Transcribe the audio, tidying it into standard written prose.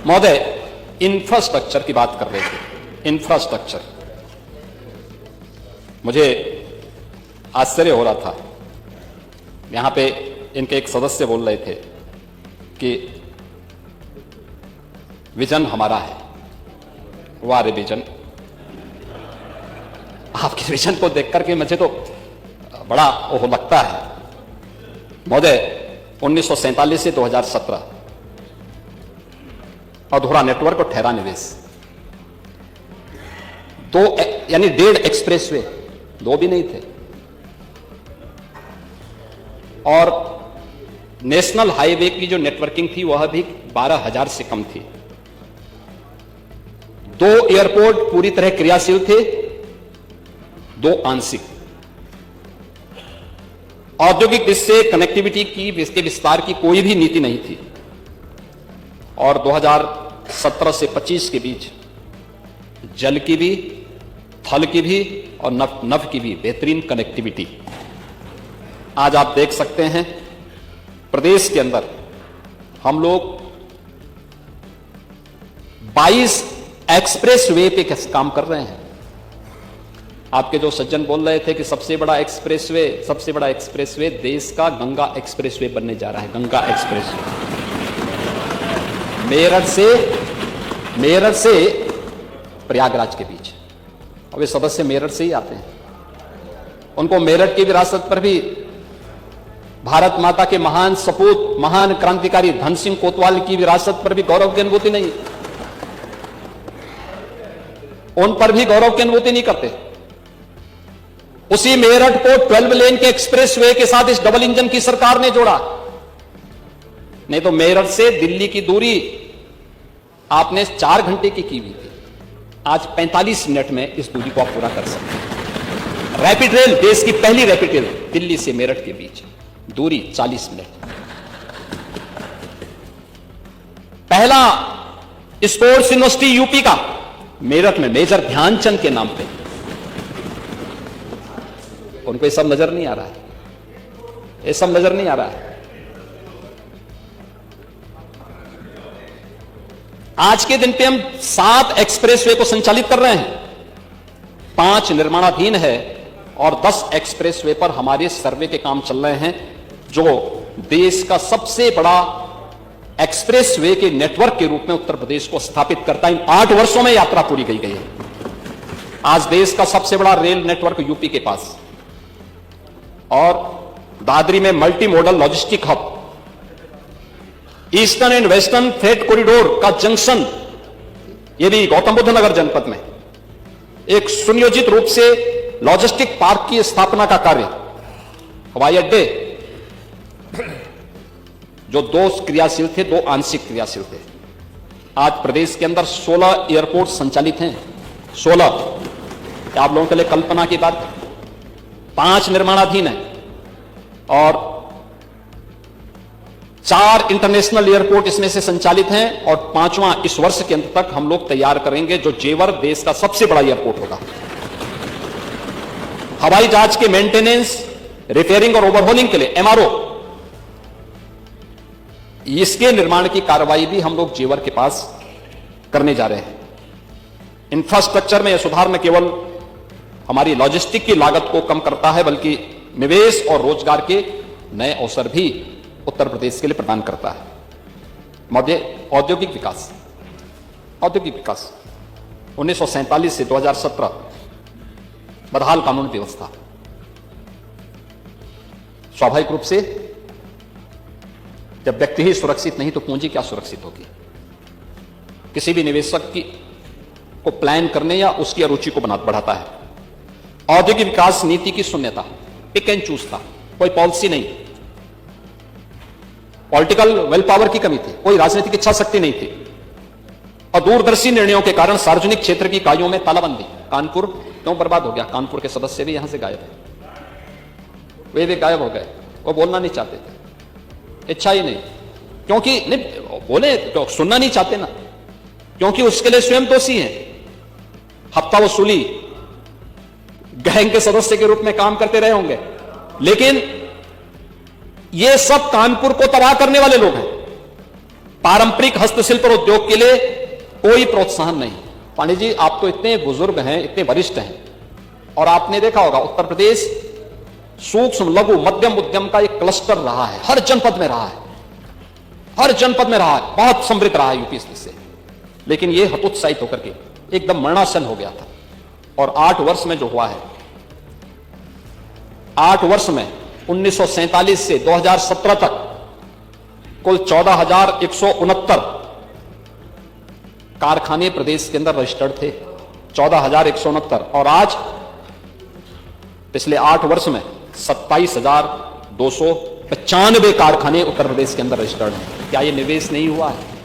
महोदय, इंफ्रास्ट्रक्चर की बात कर रहे थे। इंफ्रास्ट्रक्चर, मुझे आश्चर्य हो रहा था, यहां पे इनके एक सदस्य बोल रहे थे कि विजन हमारा है। वाह विजन, आपके विजन को देख करके मुझे तो बड़ा ओह लगता है। महोदय, 1947 से 2017 अधूरा नेटवर्क और ठहरा निवेश, दो यानी 1.5 एक्सप्रेसवे, 2 भी नहीं थे, और नेशनल हाईवे की जो नेटवर्किंग थी वह भी 12,000 से कम थी। 2 एयरपोर्ट पूरी तरह क्रियाशील थे, 2 आंशिक। औद्योगिक दृष्टि से कनेक्टिविटी की विस्तार की कोई भी नीति नहीं थी, और 2017 से 25 के बीच जल की भी, थल की भी और नभ की भी बेहतरीन कनेक्टिविटी। आज आप देख सकते हैं प्रदेश के अंदर हम लोग 22 एक्सप्रेस वे पे काम कर रहे हैं। आपके जो सज्जन बोल रहे थे कि सबसे बड़ा एक्सप्रेसवे देश का गंगा एक्सप्रेसवे बनने जा रहा है। गंगा एक्सप्रेसवे मेरठ से प्रयागराज के बीच। अब ये सदस्य मेरठ से ही आते हैं, उनको मेरठ की विरासत पर भी, भारत माता के महान सपूत, महान क्रांतिकारी धन सिंह कोतवाल की विरासत पर भी गौरव की अनुभूति नहीं, उन पर भी गौरव की अनुभूति नहीं करते। उसी मेरठ को 12 लेन के एक्सप्रेसवे के साथ इस डबल इंजन की सरकार ने जोड़ा। नहीं तो मेरठ से दिल्ली की दूरी आपने 4 घंटे की हुई थी, आज 45 मिनट में इस दूरी को आप पूरा कर सकते हैं। रैपिड रेल, देश की पहली रैपिड रेल, दिल्ली से मेरठ के बीच दूरी 40 मिनट। पहला स्पोर्ट्स यूनिवर्सिटी यूपी का मेरठ में मेजर ध्यानचंद के नाम पे। उनको ये सब नजर नहीं आ रहा है, ये सब नजर नहीं आ रहा है। आज के दिन पे हम 7 एक्सप्रेसवे को संचालित कर रहे हैं, 5 निर्माणाधीन है और 10 एक्सप्रेसवे पर हमारे सर्वे के काम चल रहे हैं, जो देश का सबसे बड़ा एक्सप्रेसवे के नेटवर्क के रूप में उत्तर प्रदेश को स्थापित करता है। इन 8 वर्षों में यात्रा पूरी की गई है। आज देश का सबसे बड़ा रेल नेटवर्क यूपी के पास, और दादरी में multi modal logistic hub, eastern and western freight corridor का जंक्शन, ये भी गौतम बुद्ध नगर जनपद में एक सुनियोजित रूप से लॉजिस्टिक पार्क की स्थापना का कार्य, हवाई अड्डे जो 2 क्रियाशील थे, 2 आंशिक क्रियाशील थे। आज प्रदेश के अंदर 16 एयरपोर्ट संचालित हैं, 16। क्या आप लोगों के लिए कल्पना की बात, 5 निर्माणाधीन है और 4 इंटरनेशनल एयरपोर्ट इसमें से संचालित हैं, और 5वां इस वर्ष के अंत तक हम लोग तैयार करेंगे, जो जेवर देश का सबसे बड़ा एयरपोर्ट होगा। हवाई जहाज के मेंटेनेंस, रिपेयरिंग और ओवरहोलिंग के लिए MRO, इसके निर्माण की कार्रवाई भी हम लोग जेवर के पास करने जा रहे हैं। इंफ्रास्ट्रक्चर में यह सुधार न केवल हमारी लॉजिस्टिक की लागत को कम करता है, बल्कि निवेश और रोजगार के नए अवसर भी उत्तर प्रदेश के लिए प्रदान करता है। महोदय, औद्योगिक विकास 1947 से 2017 बदहाल कानून व्यवस्था। स्वाभाविक रूप से जब व्यक्ति ही सुरक्षित नहीं तो पूंजी क्या सुरक्षित होगी। किसी भी निवेशक को प्लान करने या उसकी अरुचि को बढ़ाता है। औद्योगिक विकास नीति की शून्यता, पिक एंड चूज था, कोई पॉलिसी नहीं, पॉलिटिकल विल पावर की कमी थी, कोई राजनीतिक इच्छा शक्ति नहीं थी, और दूरदर्शी निर्णयों के कारण सार्वजनिक क्षेत्र की इकाइयों में तालाबंदी। कानपुर क्यों बर्बाद हो गया? कानपुर के सदस्य भी यहां से गायब है, वे भी गायब हो गए। वो बोलना नहीं चाहते थे, इच्छा ही नहीं, क्योंकि नहीं बोले तो सुनना नहीं चाहते ना, क्योंकि उसके लिए स्वयं दोषी हैं। हफ्ता वसूली, गैंग के सदस्य के रूप में काम करते रहे होंगे, लेकिन ये सब कानपुर को तबाह करने वाले लोग हैं। पारंपरिक हस्तशिल्प और उद्योग के लिए कोई प्रोत्साहन नहीं। पांडे जी, आप तो इतने बुजुर्ग हैं, इतने वरिष्ठ हैं, और आपने देखा होगा उत्तर प्रदेश सूक्ष्म लघु मध्यम उद्यम का एक क्लस्टर रहा है, हर जनपद में रहा है, हर जनपद में रहा है, बहुत समृद्ध रहा है यूपी से। लेकिन यह हतोत्साहित होकर के एकदम मरणासन हो गया था। और 8 वर्ष में जो हुआ है, 8 वर्ष में 1947 से 2017 तक कुल 14,169 कारखाने प्रदेश के अंदर रजिस्टर्ड थे, 14,169। और आज पिछले 8 वर्ष में 27,295 कारखाने उत्तर प्रदेश के अंदर रजिस्टर्ड हैं। क्या यह निवेश नहीं हुआ है?